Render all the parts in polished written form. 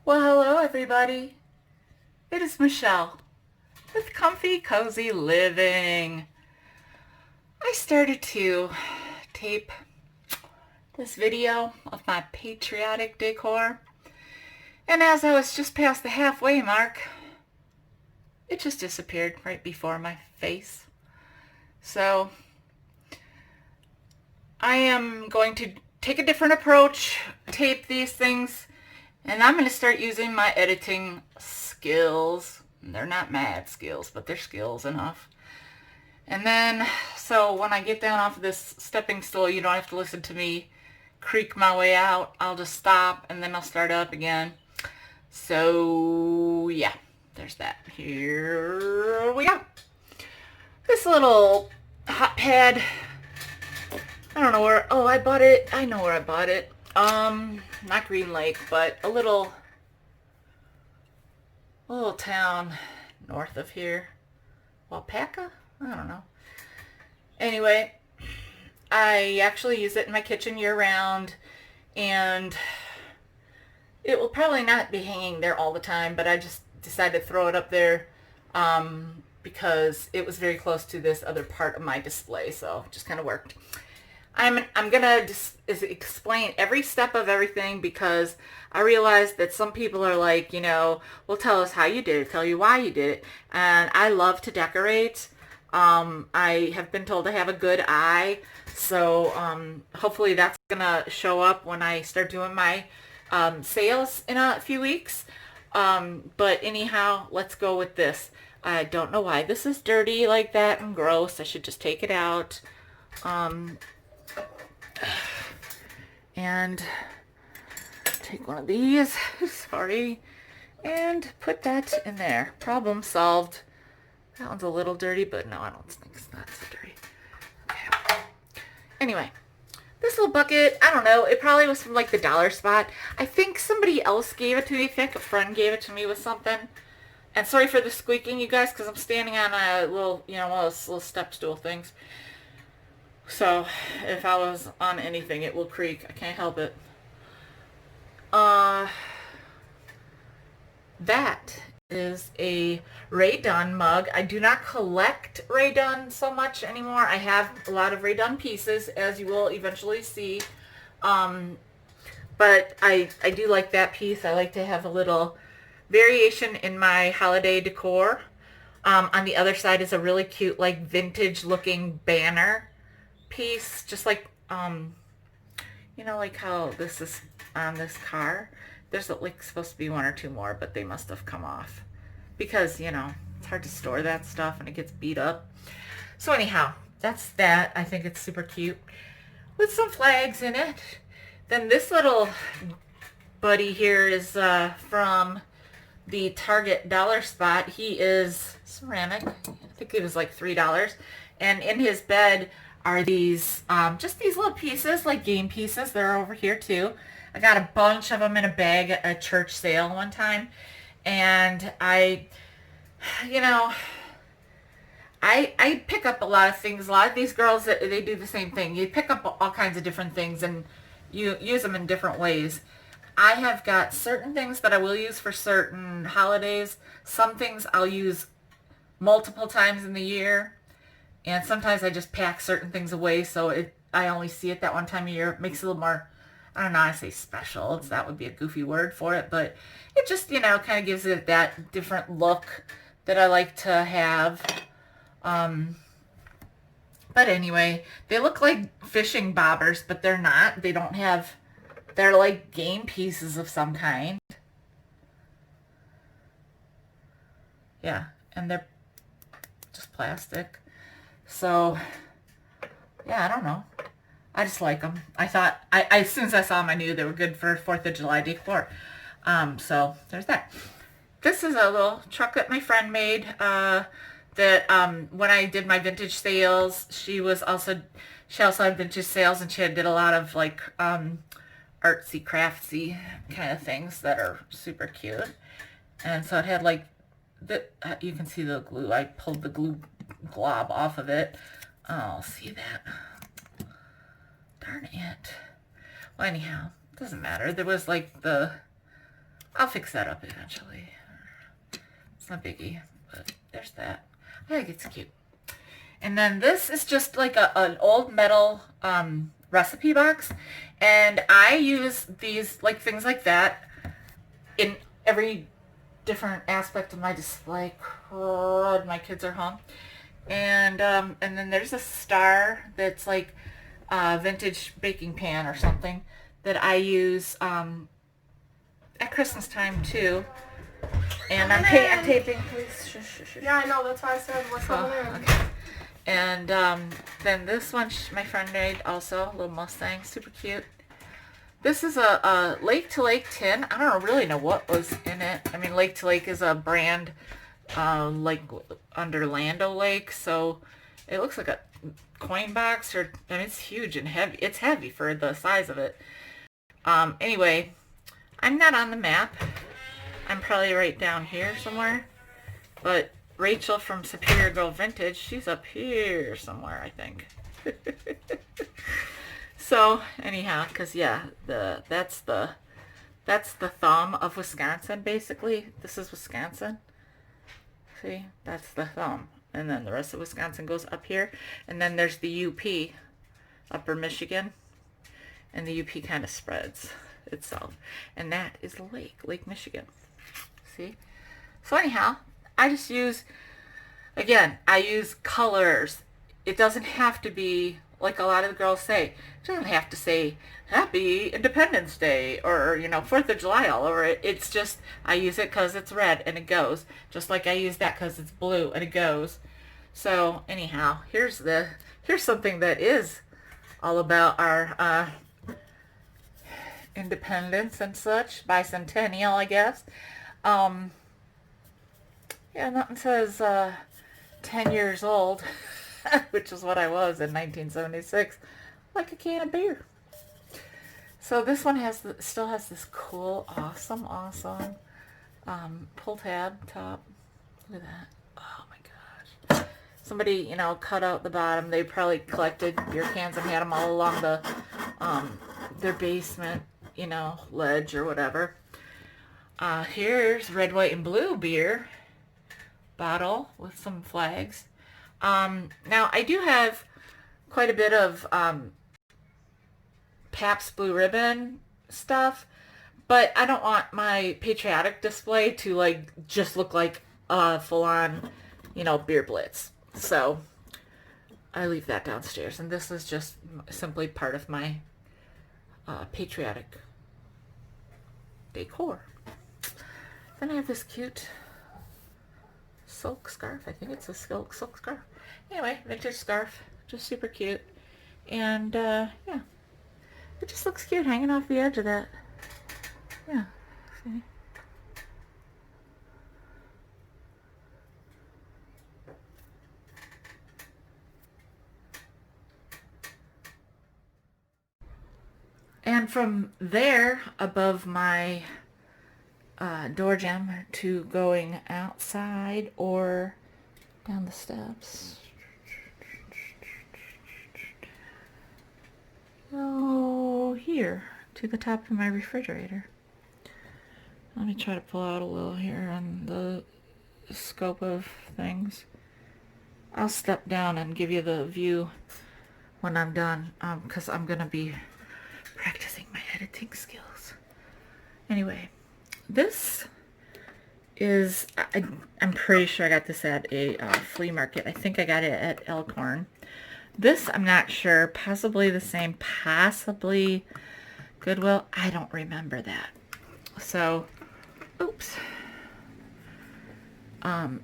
Well, hello everybody. It is Michelle with Comfy Cozy Living. I started to tape this video of my patriotic decor, and as I was just past the halfway mark, it just disappeared right before my face. So I am going to take a different approach, tape these things, and I'm going to start using my editing skills. They're not mad skills, but they're skills enough. And then, so when I get down off of this stepping stool, you don't have to listen to me creak my way out. I'll just stop and then I'll start up again. So, yeah, there's that. Here we go. This little hot pad, I don't know where, oh, I bought it. I know where I bought it. Not Green Lake, but a little town north of here. Wapaka? I don't know. Anyway, I actually use it in my kitchen year round, and it will probably not be hanging there all the time, but I just decided to throw it up there because it was very close to this other part of my display, so it just kind of worked. I'm gonna just explain every step of everything because I realize that some people are like, well, tell us how you did it, tell you why you did it, and I love to decorate. I have been told I have a good eye, so hopefully that's gonna show up when I start doing my sales in a few weeks. But anyhow, let's go with this. I don't know why this is dirty like that and gross. I should just take it out. Um, and take one of these, sorry, and put that in there. Problem solved. That one's a little dirty, but no, I don't think it's not so dirty. Okay. Anyway, this little bucket, I don't know, it probably was from like the dollar spot. I think somebody else gave it to me. I think a friend gave it to me with something. And sorry for the squeaking, you guys, because I'm standing on a little, one of those little step stool things. So if I was on anything, it will creak. I can't help it. Uh, that is a Ray Dunn mug. I do not collect Ray Dunn so much anymore. I have a lot of Ray Dunn pieces, as you will eventually see. Um, but I do like that piece. I like to have a little variation in my holiday decor. On the other side is a really cute, like vintage looking banner piece, just like like how this is on this car. There's like supposed to be one or two more, but they must have come off because it's hard to store that stuff and it gets beat up. So anyhow, that's that. I think it's super cute with some flags in it. Then this little buddy here is from the Target dollar spot. He is ceramic. I think it was like $3. And in his bed are these, just these little pieces, like game pieces. They're over here too. I got a bunch of them in a bag at a church sale one time. And you know, I pick up a lot of things. A lot of these girls, they do the same thing. You pick up all kinds of different things and you use them in different ways. I have got certain things that I will use for certain holidays. Some things I'll use multiple times in the year. And sometimes I just pack certain things away so I only see it that one time a year. It makes it a little more, I don't know, I say special. That would be a goofy word for it. But it just, kind of gives it that different look that I like to have. But anyway, they look like fishing bobbers, but they're not. They're like game pieces of some kind. Yeah, and they're just plastic. So, yeah, I don't know. I just like them. I thought, as soon as I saw them, I knew they were good for 4th of July decor. So there's that. This is a little truck that my friend made, that when I did my vintage sales, she also had vintage sales, and she did a lot of like artsy craftsy kind of things that are super cute. And so it had like you can see the glue. I pulled the glue glob off of it. Oh, see that? Darn it. Well, anyhow, doesn't matter. There was like the I'll fix that up eventually. It's not biggie, but there's that. I think it's cute. And then this is just like an old metal recipe box. And I use these, like things like that, in every different aspect of my display. Crud, my kids are home. And then there's a star that's like a vintage baking pan or something that I use at Christmas time too. And I'm taping, please. Shush, shush, shush. Yeah, I know. That's why I said what's coming in. Okay. And then this one my friend made also, a little Mustang, super cute. This is a Lake to Lake tin. I don't really know what was in it. I mean, Lake to Lake is a brand like under Lando Lake, so it looks like a coin box, or I mean, it's huge and heavy. It's heavy for the size of it. Anyway, I'm not on the map. I'm probably right down here somewhere, but Rachel from Superior Girl Vintage, she's up here somewhere, I think. So anyhow, because yeah, that's the thumb of Wisconsin, basically. This is Wisconsin. See, that's the thumb, and then the rest of Wisconsin goes up here, and then there's the UP, Upper Michigan, and the UP kind of spreads itself, and that is Lake Michigan. See? So anyhow, I just use, again, I use colors. It doesn't have to be, like a lot of the girls say, it doesn't have to say Happy Independence Day or, 4th of July all over it. It's just, I use it because it's red and it goes. Just like I use that because it's blue and it goes. So anyhow, here's something that is all about our independence and such, bicentennial, I guess. Yeah, nothing says 10 years old, which is what I was in 1976, like a can of beer. So this one still has this cool, awesome pull tab top. Look at that. Oh my gosh. Somebody, cut out the bottom. They probably collected beer cans and had them all along their basement, ledge or whatever. Here's red, white, and blue beer bottle with some flags. Now, I do have quite a bit of Pabst Blue Ribbon stuff, but I don't want my Patriotic display to just look like a full-on, beer blitz. So I leave that downstairs, and this is just simply part of my Patriotic decor. Then I have this cute silk scarf. I think it's a silk scarf. Anyway, vintage scarf, just super cute. And yeah, it just looks cute hanging off the edge of that. Yeah, see? And from there, above my door jamb to going outside or down the steps. Oh, here to the top of my refrigerator. Let me try to pull out a little here on the scope of things. I'll step down and give you the view when I'm done, because I'm going to be practicing my editing skills. Anyway, this is, I'm pretty sure I got this at a flea market. I think I got it at Elkhorn. This, I'm not sure. Possibly the same. Possibly Goodwill. I don't remember that. So, oops. I'll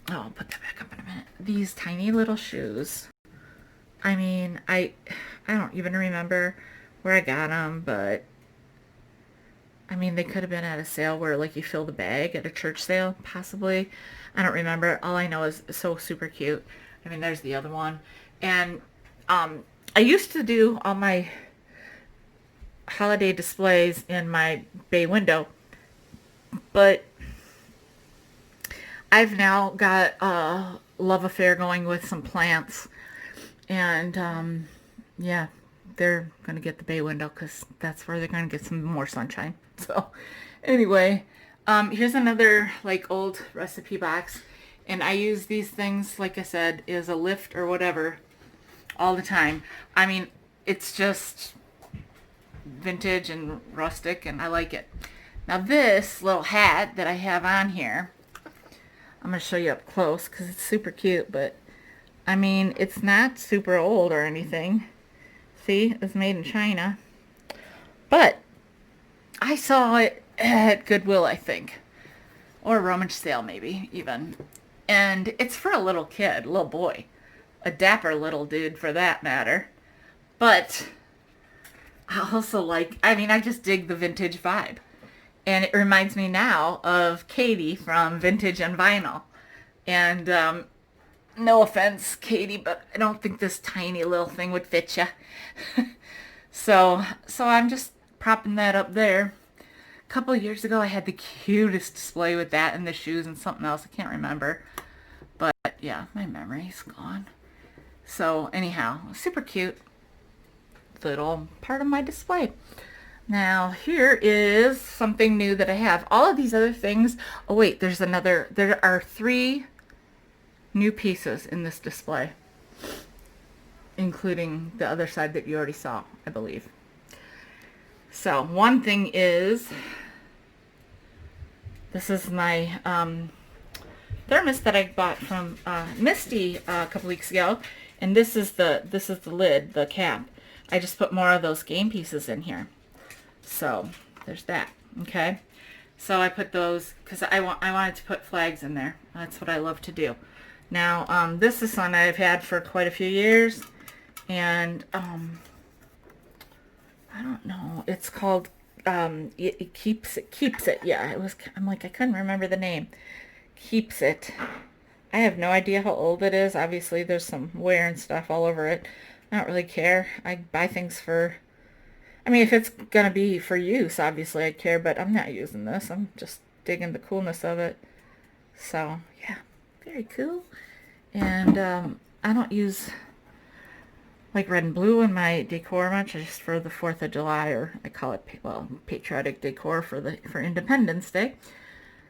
put that back up in a minute. These tiny little shoes. I mean, I don't even remember where I got them, but I mean, they could have been at a sale where you fill the bag at a church sale, possibly. I don't remember. All I know is so super cute. I mean, there's the other one. And I used to do all my holiday displays in my bay window, but I've now got a love affair going with some plants, and yeah, they're going to get the bay window because that's where they're going to get some more sunshine. So anyway, here's another like old recipe box. And I use these things, like I said, as a lift or whatever all the time. I mean, it's just vintage and rustic and I like it. Now this little hat that I have on here, I'm going to show you up close because it's super cute, but I mean, it's not super old or anything. See, it's made in China. But I saw it at Goodwill, I think, or a rummage sale maybe even. And it's for a little kid, a little boy, a dapper little dude for that matter. But I also like, I mean, I just dig the vintage vibe. And it reminds me now of Katie from Vintage and Vinyl. And no offense, Katie, but I don't think this tiny little thing would fit you. So I'm just propping that up there. A couple of years ago, I had the cutest display with that and the shoes and something else. I can't remember. But yeah, my memory's gone. So anyhow, super cute little part of my display. Now here is something new that I have. All of these other things. Oh wait, there are 3 new pieces in this display, including the other side that you already saw, I believe. So one thing is, this is my thermos that I bought from Misty a couple weeks ago, and this is the lid, the cap. I just put more of those game pieces in here. So there's that. Okay. So I put those because I wanted to put flags in there. That's what I love to do. Now this is one I've had for quite a few years, and I don't know. It's called it keeps it. Yeah, it was. I'm like, I couldn't remember the name. Keeps it. I have no idea how old it is. Obviously, there's some wear and stuff all over it. I don't really care. I buy things for, I mean, if it's gonna be for use, obviously I'd care, but I'm not using this. I'm just digging the coolness of it. So, yeah, very cool. And I don't use like red and blue in my decor much. I just for the 4th of July, or I call it, well, patriotic decor for Independence Day.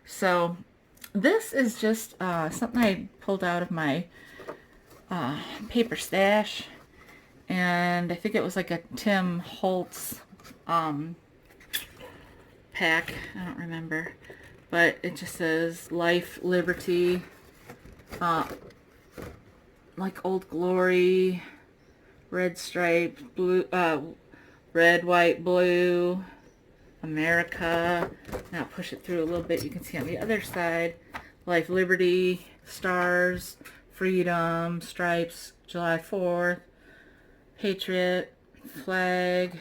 So this is just something I pulled out of my paper stash. And I think it was like a Tim Holtz pack. I don't remember. But it just says Life, Liberty, like Old Glory, red stripe, blue, red, white, blue, America. Now push it through a little bit. You can see on the other side, Life, Liberty, stars, freedom, stripes, July 4th, Patriot, flag.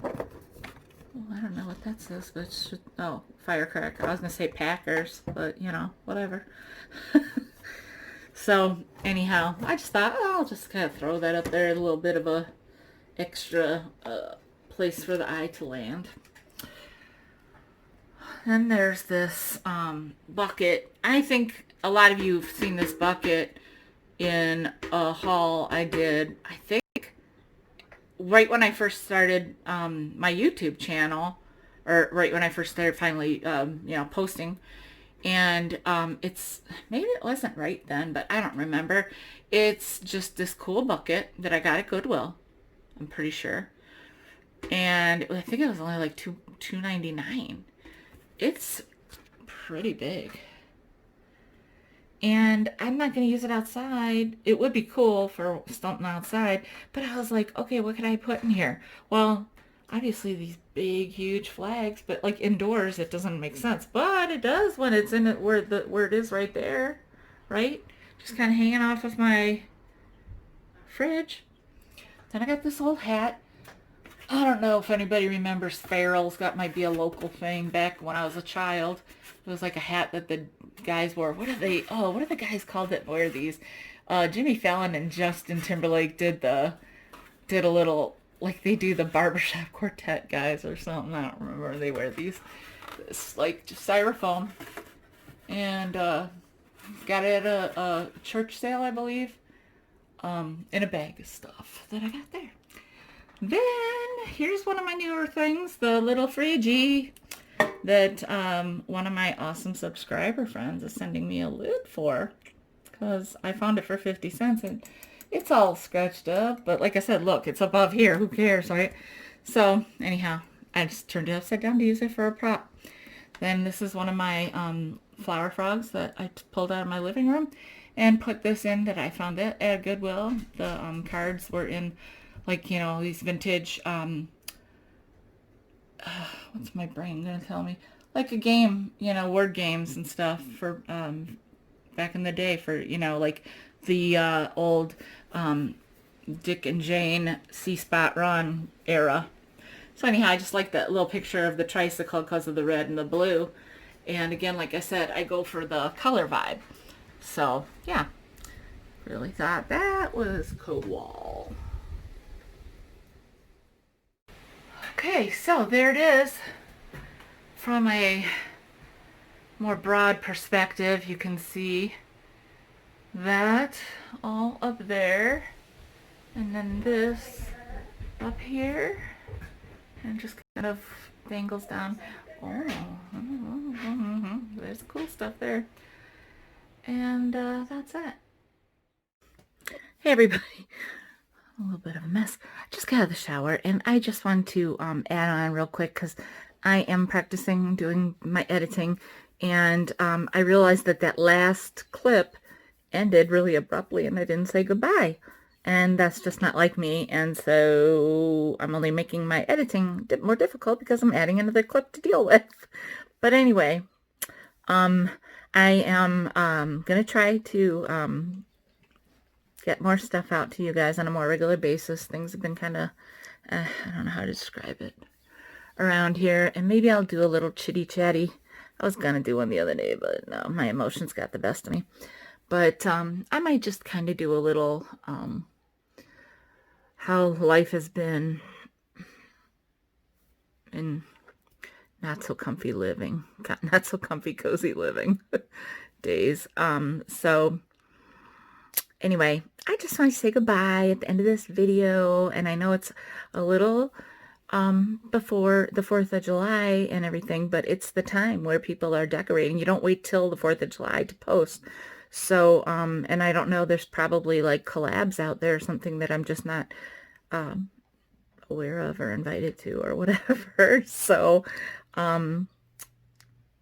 Oh, I don't know what that says, but it should, oh, firecracker. I was going to say Packers, but you know, whatever. So anyhow, I just thought, oh, I'll just kind of throw that up there, a little bit of a extra place for the eye to land. Then there's this bucket. I think a lot of you have seen this bucket in a haul I did, I think, right when I first started my YouTube channel, or right when I first started finally, posting. And it's, maybe it wasn't right then, but I don't remember. It's just this cool bucket that I got at Goodwill, I'm pretty sure. And I think it was only like $2.99. It's pretty big. And I'm not going to use it outside. It would be cool for something outside. But I was like, okay, what could I put in here? Well, obviously these big, huge flags. But like indoors, it doesn't make sense. But it does when it's in it where it is right there. Right? Just kind of hanging off of my fridge. Then I got this old hat. I don't know if anybody remembers Farrell's. That might be a local thing back when I was a child. It was like a hat that the guys wore. What are the guys called that wear these? Jimmy Fallon and Justin Timberlake did a little, like they do the barbershop quartet guys or something. I don't remember. They wear these. It's like just styrofoam. And got it at a church sale, I believe. In a bag of stuff that I got there. Then, here's one of my newer things, the little Friggy. that one of my awesome subscriber friends is sending me a lid for, because I found it for 50 cents and it's all scratched up. But like I said, look, it's above here. Who cares, right? So anyhow, I just turned it upside down to use it for a prop. Then this is one of my flower frogs that I pulled out of my living room and put this in, that I found it at Goodwill. The cards were in, like, you know, these vintage, what's my brain gonna tell me? Like a game, you know, word games and stuff for back in the day, for, you know, like the old Dick and Jane C-Spot Run era. So anyhow, I just like that little picture of the tricycle because of the red and the blue. And again, like I said, I go for the color vibe. So yeah, really thought that was cool. Okay, so there it is. From a more broad perspective, you can see that all up there, and then this up here, and just kind of dangles down. Oh, there's cool stuff there. And that's it. Hey everybody, a little bit of a mess. I just got out of the shower, and I just want to add on real quick, because I am practicing doing my editing, and I realized that that last clip ended really abruptly and I didn't say goodbye. And that's just not like me, and so I'm only making my editing more difficult because I'm adding another clip to deal with. But anyway, I am gonna try to get more stuff out to you guys on a more regular basis. Things have been kind of, I don't know how to describe it, around here, and maybe I'll do a little chitty chatty. I was gonna do one the other day, but no, my emotions got the best of me. But I might just kind of do a little how life has been in not so comfy living, not so comfy cozy living days. So anyway, I just want to say goodbye at the end of this video, and I know it's a little before the 4th of July and everything, but it's the time where people are decorating. You don't wait till the 4th of July to post. So, and I don't know, there's probably like collabs out there or something that I'm just not aware of or invited to or whatever. So,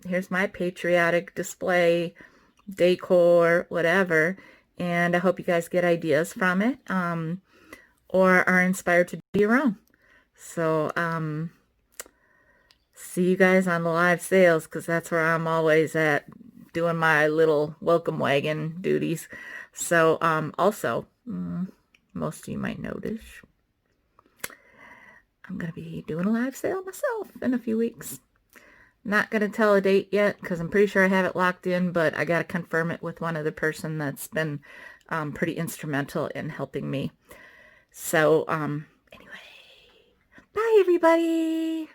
here's my patriotic display, decor, whatever. And I hope you guys get ideas from it, or are inspired to do your own. So, see you guys on the live sales, because that's where I'm always at, doing my little welcome wagon duties. So, also, most of you might notice, I'm going to be doing a live sale myself in a few weeks. Not going to tell a date yet, because I'm pretty sure I have it locked in, but I got to confirm it with one other person that's been pretty instrumental in helping me. So, anyway, bye everybody.